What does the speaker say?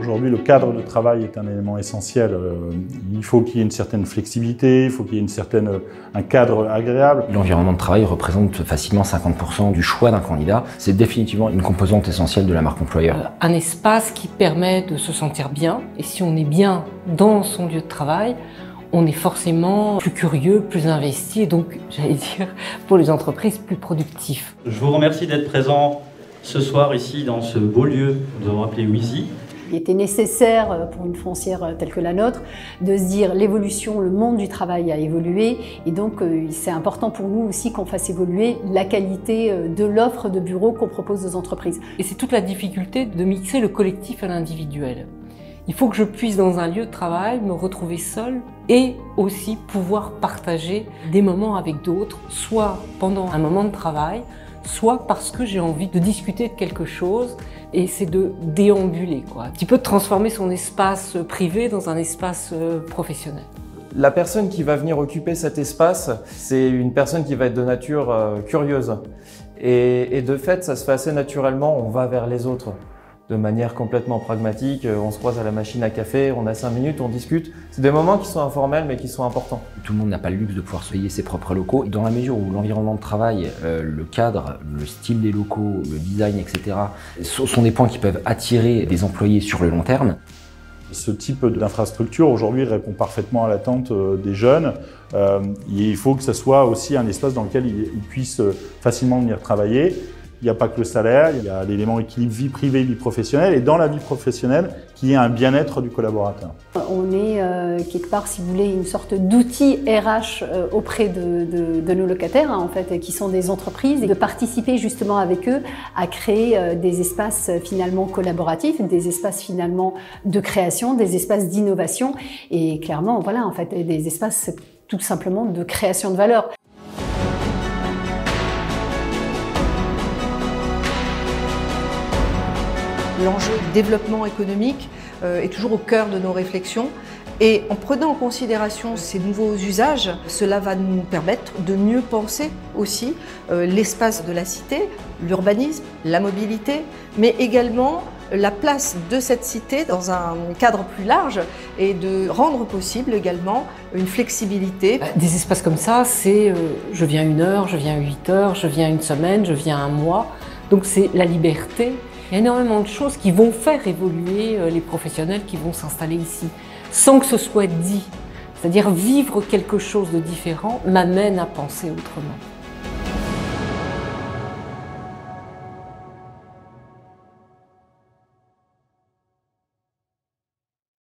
Aujourd'hui, le cadre de travail est un élément essentiel. Il faut qu'il y ait une certaine flexibilité, il faut qu'il y ait un cadre agréable. L'environnement de travail représente facilement 50% du choix d'un candidat. C'est définitivement une composante essentielle de la marque employeur. Un espace qui permet de se sentir bien. Et si on est bien dans son lieu de travail, on est forcément plus curieux, plus investi et donc, j'allais dire, pour les entreprises, plus productif. Je vous remercie d'être présent ce soir ici dans ce beau lieu de rappeler Wheezy. Il était nécessaire pour une foncière telle que la nôtre de se dire l'évolution, le monde du travail a évolué et donc c'est important pour nous aussi qu'on fasse évoluer la qualité de l'offre de bureaux qu'on propose aux entreprises. Et c'est toute la difficulté de mixer le collectif à l'individuel. Il faut que je puisse dans un lieu de travail me retrouver seule et aussi pouvoir partager des moments avec d'autres, soit pendant un moment de travail, soit parce que j'ai envie de discuter de quelque chose et c'est de déambuler, un petit peu de transformer son espace privé dans un espace professionnel. La personne qui va venir occuper cet espace, c'est une personne qui va être de nature curieuse. Et de fait, ça se fait assez naturellement, on va vers les autres. De manière complètement pragmatique, on se croise à la machine à café, on a 5 minutes, on discute. C'est des moments qui sont informels mais qui sont importants. Tout le monde n'a pas le luxe de pouvoir se payer ses propres locaux. Dans la mesure où l'environnement de travail, le cadre, le style des locaux, le design, etc. sont des points qui peuvent attirer des employés sur le long terme. Ce type d'infrastructure aujourd'hui répond parfaitement à l'attente des jeunes. Il faut que ce soit aussi un espace dans lequel ils puissent facilement venir travailler. Il n'y a pas que le salaire, il y a l'élément équilibre vie privée, vie professionnelle et dans la vie professionnelle, qu'il y ait un bien-être du collaborateur. On est quelque part, si vous voulez, une sorte d'outil RH auprès de nos locataires, en fait, qui sont des entreprises, et de participer justement avec eux à créer des espaces finalement collaboratifs, des espaces finalement de création, des espaces d'innovation et clairement, voilà, en fait, des espaces tout simplement de création de valeur. L'enjeu du développement économique est toujours au cœur de nos réflexions et en prenant en considération ces nouveaux usages, cela va nous permettre de mieux penser aussi l'espace de la cité, l'urbanisme, la mobilité, mais également la place de cette cité dans un cadre plus large et de rendre possible également une flexibilité. Des espaces comme ça, c'est je viens 1 heure, je viens 8 heures, je viens 1 semaine, je viens 1 mois, donc c'est la liberté. Il y a énormément de choses qui vont faire évoluer les professionnels qui vont s'installer ici, sans que ce soit dit. C'est-à-dire vivre quelque chose de différent m'amène à penser autrement.